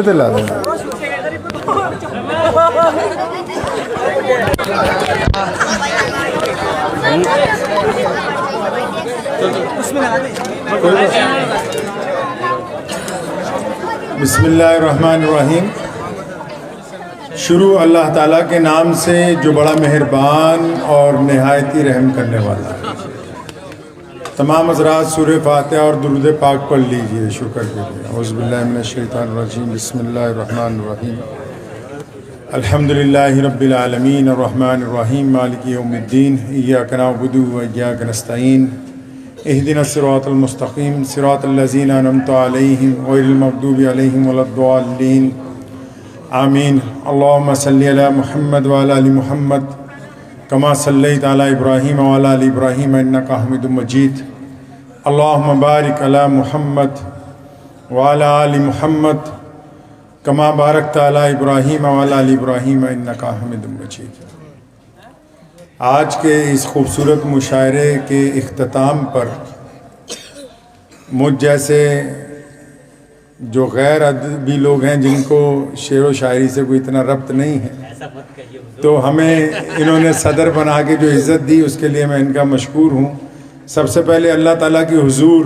तो ला देना। बिस्मिल्लाहिर्रहमानिर्रहीम। शुरू अल्लाह ताला के नाम से जो बड़ा मेहरबान और नहायती रहम करने वाला है। तमाम हज़रात सूरह फातिहा और दुरूद पाक पढ़ लीजिए, शुक्र कीजिए। औज़ु बिल्लाहि मिनश शैतानिर रजीम। बिस्मिल्लाहिर्रहमानिर्रहीम। अल्हम्दुलिल्लाहि रब्बिल आलमीन अर्रहमानिर रहीम मालिकि यौमिद्दीन इय्याका नअबुदु व इय्याका नस्तईन इहदिनस सिरातल मुस्तक़ीम सिरातल लज़ीना अनअमता अलैहिम गैरिल मग़दूबि अलैहिम वलद्दाल्लीन आमीन। अल्लाहुम्मा सल्लि अला मुहम्मद व अला आलि मुहम्मद कमा सल्लैता अला इब्राहीम व अला आलि इब्राहीम इन्नका हमीदुम मजीद। अल्लाहुम्मा बारिक अला मुहम्मद व अला आलि मुहम्मद कमा बारकता अला इब्राहीम व अला आलि इब्राहीम इन्नका हमीदुम मजीद। आज के इस खूबसूरत मुशायरे के इख्तिताम पर मुझ जैसे जो गैर अदबी लोग हैं, जिनको शेर व शायरी से कोई इतना रब्त नहीं है, तो हमें इन्होंने सदर बना के जो इज़्ज़त दी उसके लिए मैं इनका मशकूर हूँ। सबसे पहले अल्लाह ताला की हुजूर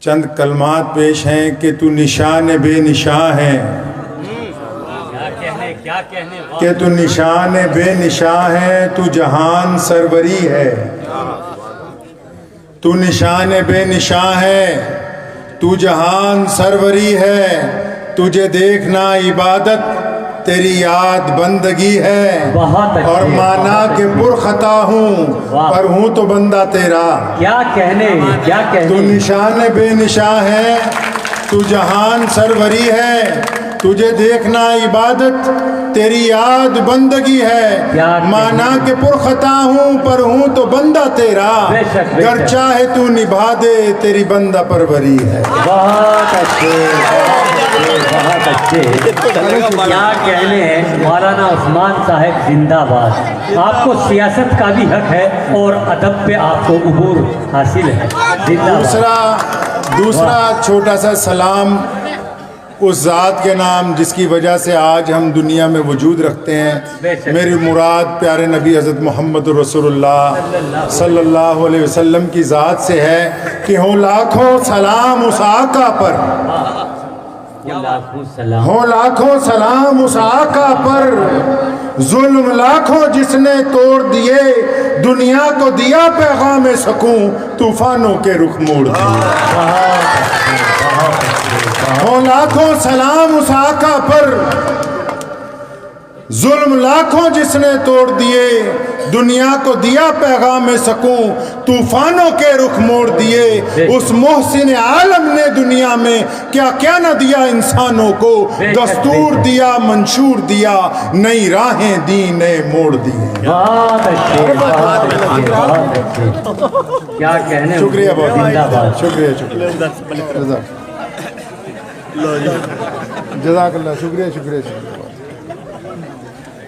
चंद कलमात पेश हैं कि तू निशान बेनिशां है, कि तू निशान बेनिशां है, तू जहान सरवरी है। तू निशान बेनिशां है, तू जहान सरवरी है। तुझे देखना इबादत, तेरी याद बंदगी है। और माना कि पुरखता हूँ पर हूँ तो बंदा तेरा। क्या कहने, क्या कहने। तू निशान बेनिशां है, तू जहान सरवरी है। तुझे देखना इबादत, तेरी याद बंदगी है। माना कि पुरखता हूँ पर हूँ तो बंदा तेरा। घर चाहे तू निभा दे, तेरी बंदा परवरी है। बहुत अच्छे, बहुत अच्छे। क्या कहने हैं। मौलाना उस्मान साहब जिंदाबाद। आपको सियासत का भी हक है और अदब पे आपको उबूर हासिल है। दूसरा छोटा सा सलाम उस ज़ात के नाम जिसकी वजह से आज हम दुनिया में वजूद रखते हैं। मेरी मुराद प्यारे नबी हज़रत मोहम्मद रसूलुल्लाह सल्लल्लाहु अलैहि वसल्लम की ज़ात से है कि हो लाखों सलाम उस आका पर, हो लाखों सलाम उस आका पर। जुल्म लाखों जिसने तोड़ दिए, दुनिया को दिया पैगाम सकूं, तूफानों के रुख मोड़ दिए। हो लाखों सलाम उस आका पर, जुल्म लाखों जिसने तोड़ दिए, दुनिया को दिया पैगाम सकूं, तूफानों के रुख मोड़ दिए। उस मोहसिन आलम ने दुनिया में क्या क्या न दिया इंसानों को। दस्तूर दिया, मंशूर दिया, नई राहें दी, नए मोड़ दिए। बहुत अच्छे, बहुत अच्छे, बहुत अच्छे। क्या कहने। शुक्रिया, बहुत शुक्रिया, शुक्रिया। जज़ाकल्लाह, शुक्रिया, शुक्रिया।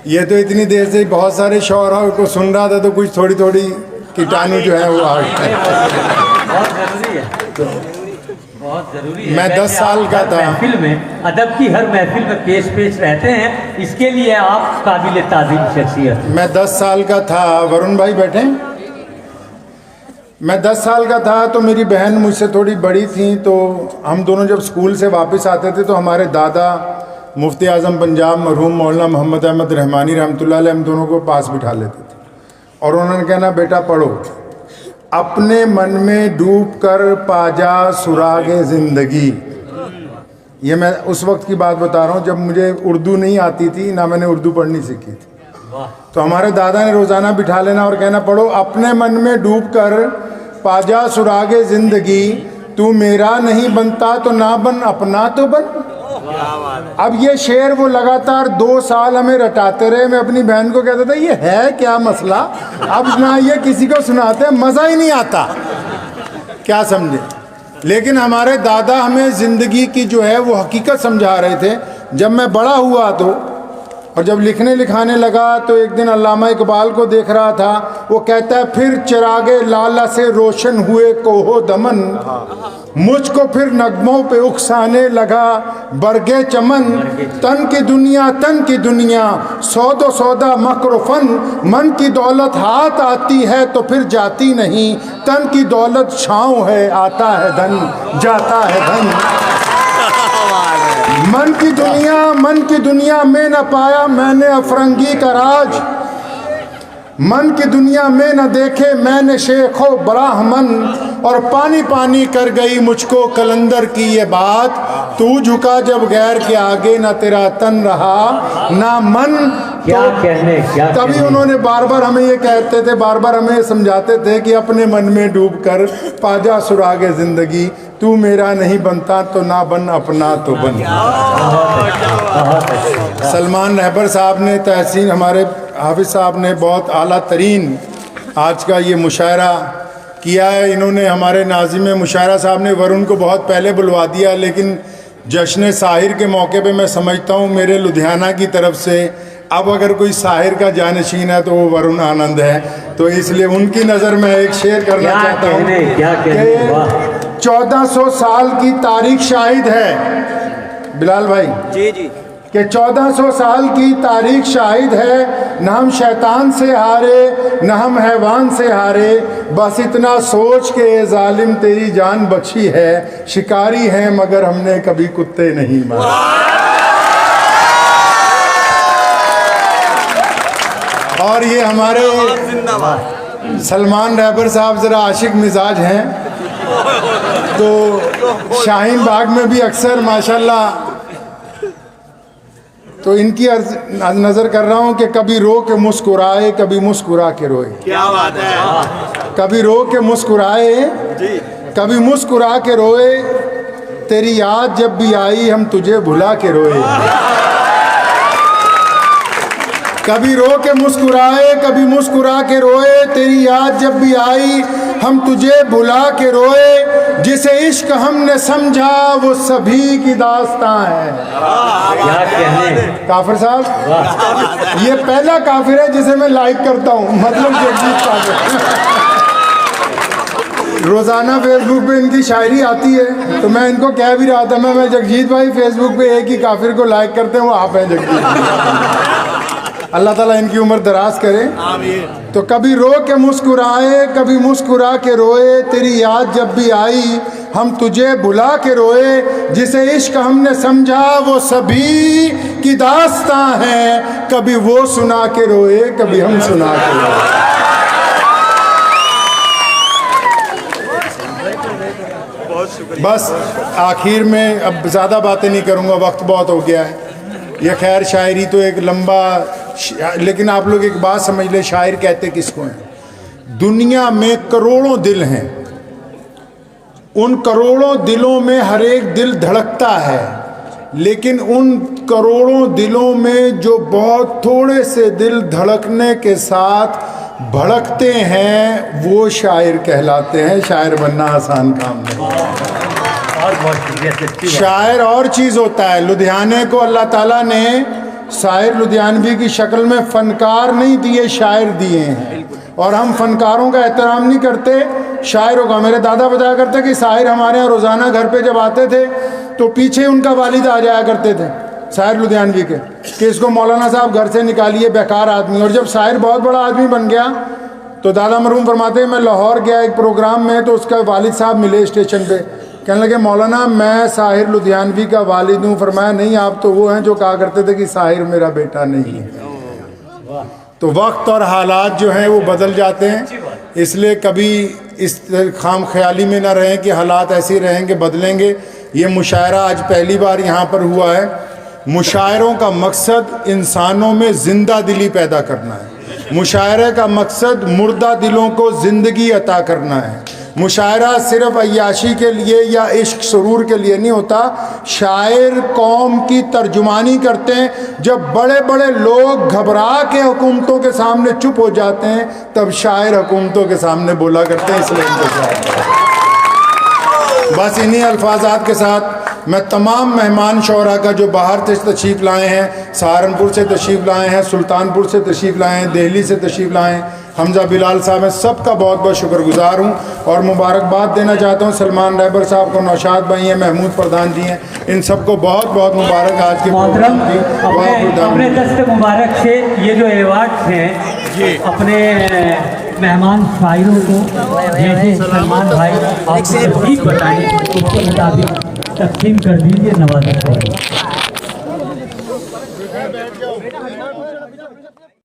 ये तो इतनी देर से बहुत सारे शौहरों को सुन रहा था, तो कुछ थोड़ी थोड़ी कीटाणु जो है वो आ गए। बहुत जरूरी है, बहुत जरूरी है। मैं 10 साल का था। महफिल में, अदब की हर महफिल में पेश रहते हैं, इसके लिए आप काबिल ताज़ीम शख्सियत। मैं 10 साल का था। वरुण भाई बैठे। मैं 10 साल का था तो मेरी बहन मुझसे थोड़ी बड़ी थी, तो हम दोनों जब स्कूल से वापस आते थे तो हमारे दादा मुफ्ती आज़म पंजाब मरहूम मौलाना मोहम्मद अहमद रहमानी रहमतुल्लाह अलैह हम दोनों को पास बिठा लेते थे और उन्होंने कहना, बेटा पढ़ो, अपने मन में डूब कर पाजा सुरागे ज़िंदगी। ये मैं उस वक्त की बात बता रहा हूँ जब मुझे उर्दू नहीं आती थी, ना मैंने उर्दू पढ़नी सीखी थी। तो हमारे दादा ने रोज़ाना बिठा लेना और कहना, पढ़ो, अपने मन में डूब कर पाजा सुरागे ज़िंदगी। तू मेरा नहीं बनता तो ना बन, अपना तो बन। अब ये शेर वो लगातार 2 साल हमें रटाते रहे। मैं अपनी बहन को कहता था, ये है क्या मसला, अब ना ये किसी को सुनाते, मज़ा ही नहीं आता, क्या समझे। लेकिन हमारे दादा हमें ज़िंदगी की जो है वो हकीकत समझा रहे थे। जब मैं बड़ा हुआ तो और जब लिखने लिखाने लगा तो एक दिन अल्लामा इकबाल को देख रहा था, वो कहता है फिर चिरागे लाला से रोशन हुए कोहो दमन, मुझको फिर नगमों पे उकसाने लगा बरगे चमन, तन की दुनिया सौदो सौदा मकरुफन, मन की दौलत हाथ आती है तो फिर जाती नहीं, तन की दौलत छाँव है आता है धन जाता है धन। मन की दुनिया में न पाया मैंने अफरंगी का राज, मन की दुनिया में न देखे मैंने शेखो ब्राह्मण, और पानी पानी कर गई मुझको कलंदर की ये बात, तू झुका जब गैर के आगे ना तेरा तन रहा ना मन। क्या कहने क्या तभी कहने। उन्होंने बार बार हमें ये कहते थे, बार बार हमें समझाते थे कि अपने मन में डूबकर पाजा सुरागे जिंदगी, तू मेरा नहीं बनता तो ना बन अपना तो बन। सलमान रहबर साहब ने, तहसीन हमारे हाफिज साहब ने बहुत आला तरीन आज का ये मुशायरा किया है। इन्होंने हमारे नाज़िम मुशायरा साहब ने वरुण को बहुत पहले बुलवा दिया, लेकिन जश्न साहिर के मौके पे मैं समझता हूँ मेरे लुधियाना की तरफ से अब अगर कोई साहिर का जानशीन है तो वो वरुण आनंद है, तो इसलिए उनकी नज़र में एक शेर करना चाहता हूँ कि 1400 साल की तारीख शाहिद है बिलाल भाई जी जी कि 1400 साल की तारीख शाहिद है, न हम शैतान से हारे न हम हैवान से हारे, बस इतना सोच के जालिम तेरी जान बख्शी है, शिकारी हैं मगर हमने कभी कुत्ते नहीं मारे। और ये हमारे सलमान रहबर साहब ज़रा आशिक मिजाज हैं, तो शाहीन बाग में भी अक्सर माशाल्लाह, तो इनकी नज़र कर रहा हूँ कि कभी रो के मुस्कुराए कभी मुस्कुरा के रोए। क्या बात है। कभी रो के मुस्कुराए कभी मुस्कुरा के रोए, तेरी याद जब भी आई हम तुझे भुला के रोए। कभी रो के मुस्कुराए कभी मुस्कुरा के रोए, तेरी याद जब भी आई हम तुझे भुला के रोए, जिसे इश्क हमने समझा वो सभी की दास्तां है। क्या कहने। काफिर साहब, ये पहला काफिर है जिसे मैं लाइक करता हूँ, मतलब जगजीत काफिर। रोज़ाना फेसबुक पे इनकी शायरी आती है, तो मैं इनको कह भी रहा था, मैं जगजीत भाई फेसबुक पे एक ही काफिर को लाइक करते हैं, वो आप हैं जगजीत। अल्लाह ताला इनकी उम्र दराज करे। तो कभी रो के मुस्कुराए कभी मुस्कुरा के रोए, तेरी याद जब भी आई हम तुझे भुला के रोए, जिसे इश्क हमने समझा वो सभी की दास्तां है, कभी वो सुना के रोए कभी हम सुना के रोए। बस आखिर में अब ज़्यादा बातें नहीं करूँगा, वक्त बहुत हो गया है। ये खैर शायरी तो एक लंबा, लेकिन आप लोग एक बात समझ ले, शायर कहते किसको हैं। दुनिया में करोड़ों दिल हैं, उन करोड़ों दिलों में हर एक दिल धड़कता है, लेकिन उन करोड़ों दिलों में जो बहुत थोड़े से दिल धड़कने के साथ भड़कते हैं वो शायर कहलाते हैं। शायर बनना आसान काम नहीं। शायर और चीज़ होता है। लुधियाने को अल्लाह ताला ने शायर लुधियानवी की शक्ल में फ़नकार नहीं दिए, शायर दिए हैं, और हम फ़नकारों का एहतराम नहीं करते, शायरों का। मेरे दादा बताया करते कि शायर हमारे यहाँ रोज़ाना घर पे जब आते थे तो पीछे उनका वालिद आ जाया करते थे शायर लुधियानवी के, कि इसको मौलाना साहब घर से निकालिए, बेकार आदमी। और जब शायर बहुत बड़ा आदमी बन गया तो दादा मरहूम फरमाते हैं, मैं लाहौर गया एक प्रोग्राम में, तो उसका वालिद साहब मिले स्टेशन पे, कहने लगे मौलाना मैं साहिर लुधियानवी का वालिद हूँ। फरमाया नहीं, आप तो वो हैं जो कहा करते थे कि साहिर मेरा बेटा नहीं है। तो वक्त और हालात जो हैं वो बदल जाते हैं, इसलिए कभी इस खाम ख्याली में ना रहें कि हालात ऐसे रहेंगे बदलेंगे। ये मुशायरा आज पहली बार यहाँ पर हुआ है। मुशायरों का मकसद इंसानों में ज़िंदा दिली पैदा करना है। मुशायरे का मकसद मुर्दा दिलों को ज़िंदगी अता करना है। मुशायरा सिर्फ अय्याशी के लिए या इश्क सुरूर के लिए नहीं होता। शायर कौम की तर्जुमानी करते हैं। जब बड़े बड़े लोग घबरा के हुकूमतों के सामने चुप हो जाते हैं, तब शायर हुकूमतों के सामने बोला करते हैं। इसलिए इनको बस इन्हीं अल्फाजात के साथ मैं तमाम मेहमान शोहरा का जो बाहर से तशरीफ़ लाए हैं, सहारनपुर से तशरीफ़ लाए हैं, सुल्तानपुर से तशरीफ़ लाए हैं, दिल्ली से तशरीफ़ लाए हैं, हमज़ा बिलाल साहब हैं, सबका बहुत बहुत शुक्रगुजार हूँ। और मुबारकबाद देना चाहता हूँ सलमान रहबर साहब को, नौशाद भाई हैं, महमूद प्रधान जी हैं, इन सबको बहुत बहुत मुबारक आज के मोहतरम, प्रोग्राम की। अपने दस्त मुबारक से ये जो अवार्ड हैं अपने मेहमान शायरों को जैसे सलमान भाई आपको तकलीफ बताएं उसके मुताबिक तकसीम कर दीजिए। नवाज़